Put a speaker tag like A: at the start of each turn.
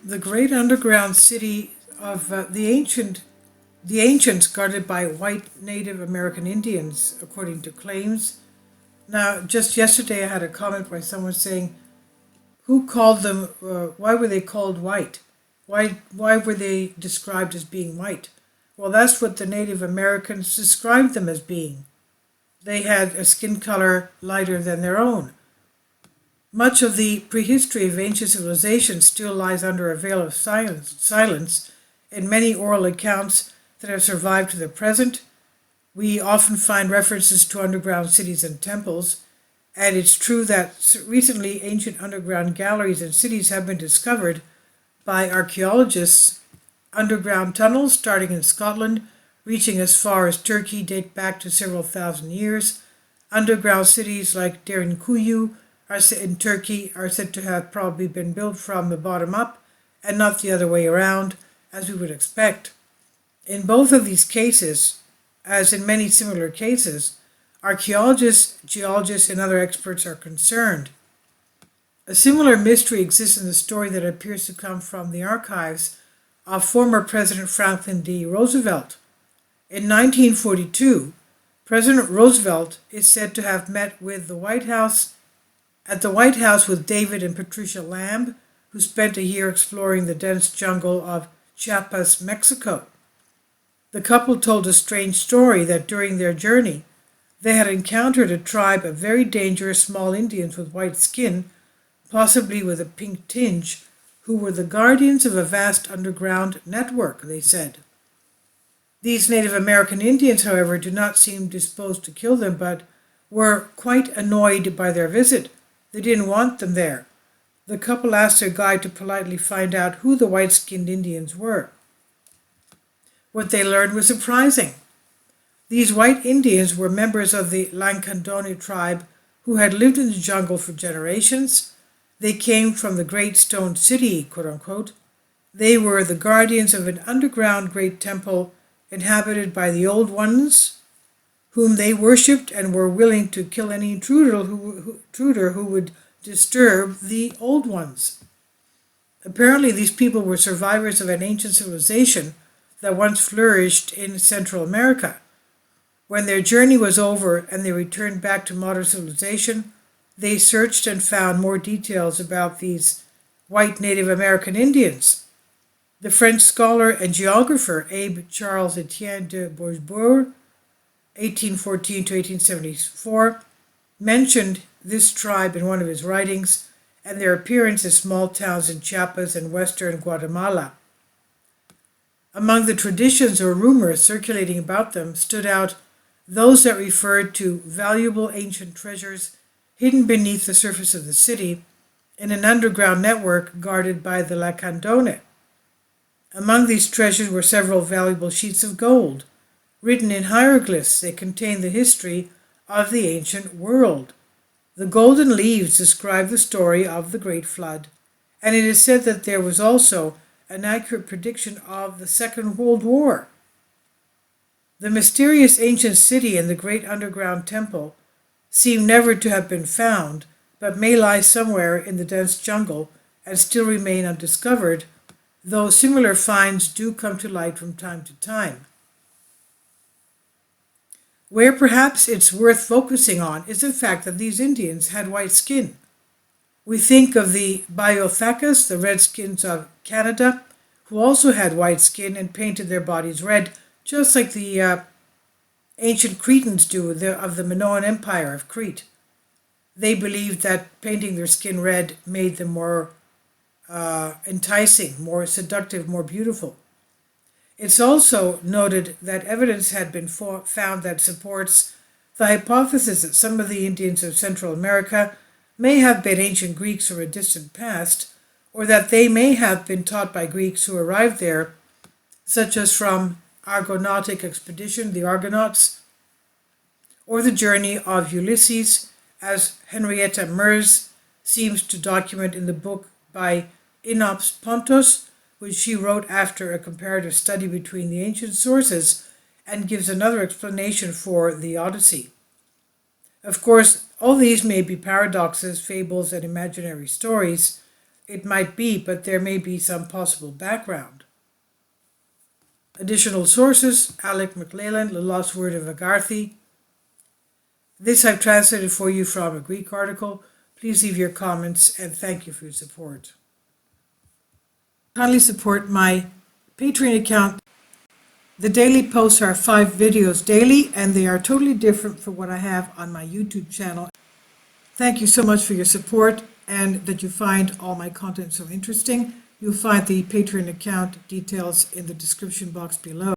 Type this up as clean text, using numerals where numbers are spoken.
A: The great underground city of the ancients guarded by white Native American Indians, according to claims. Now, just yesterday, I had a comment by someone saying, "Who called them? Why were they called white? Why were they described as being white?" Well, that's what the Native Americans described them as being. They had a skin color lighter than their own. Much of the prehistory of ancient civilization still lies under a veil of silence in many oral accounts that have survived to the present. We often find references to underground cities and temples, and it's true that recently ancient underground galleries and cities have been discovered by archaeologists. Underground tunnels starting in Scotland, reaching as far as Turkey, date back to several thousand years. Underground cities like Derinkuyu in Turkey are said to have probably been built from the bottom up and not the other way around, as we would expect. In both of these cases, as in many similar cases, archaeologists, geologists, and other experts are concerned. A similar mystery exists in the story that appears to come from the archives of former President Franklin D. Roosevelt. In 1942, President Roosevelt is said to have met with at the White House with David and Patricia Lamb, who spent a year exploring the dense jungle of Chiapas, Mexico. The couple told a strange story that during their journey, they had encountered a tribe of very dangerous small Indians with white skin, possibly with a pink tinge, who were the guardians of a vast underground network, they said. These Native American Indians, however, do not seem disposed to kill them, but were quite annoyed by their visit. They didn't want them there. The couple asked their guide to politely find out who the white-skinned Indians were. What they learned was surprising. These white Indians were members of the Lankandone tribe who had lived in the jungle for generations. They came from the Great Stone City, quote unquote. They were the guardians of an underground great temple inhabited by the Old Ones, whom they worshipped and were willing to kill any intruder who would disturb the Old Ones. Apparently, these people were survivors of an ancient civilization that once flourished in Central America. When their journey was over and they returned back to modern civilization, they searched and found more details about these white Native American Indians. The French scholar and geographer Abbé Charles Etienne de Boisbourg, 1814 to 1874, mentioned this tribe in one of his writings and their appearance in small towns in Chiapas and western Guatemala. Among the traditions or rumors circulating about them stood out those that referred to valuable ancient treasures hidden beneath the surface of the city in an underground network guarded by the Lacandone. Among these treasures were several valuable sheets of gold. Written in hieroglyphs, they contain the history of the ancient world. The golden leaves describe the story of the Great Flood, and it is said that there was also an accurate prediction of the Second World War. The mysterious ancient city and the great underground temple seem never to have been found, but may lie somewhere in the dense jungle and still remain undiscovered, though similar finds do come to light from time to time. Where perhaps it's worth focusing on is the fact that these Indians had white skin. We think of the Biothacus, the Redskins of Canada, who also had white skin and painted their bodies red, just like the ancient Cretans do of the Minoan Empire of Crete. They believed that painting their skin red made them more enticing, more seductive, more beautiful. It's also noted that evidence had been found that supports the hypothesis that some of the Indians of Central America may have been ancient Greeks from a distant past, or that they may have been taught by Greeks who arrived there, such as from Argonautic expedition, the Argonauts, or the journey of Ulysses, as Henrietta Mears seems to document in the book by Inops Pontos, which she wrote after a comparative study between the ancient sources and gives another explanation for the Odyssey. Of course, all these may be paradoxes, fables, and imaginary stories. it might be, but there may be some possible background. Additional sources: Alec McLellan, The Lost Word of Agarthy. This I've translated for you from a Greek article. Please leave your comments and thank you for your support. Kindly support my Patreon account. The daily posts are 5 videos daily, and they are totally different from what I have on my YouTube channel. Thank you so much for your support and that you find all my content so interesting. You'll find the Patreon account details in the description box below.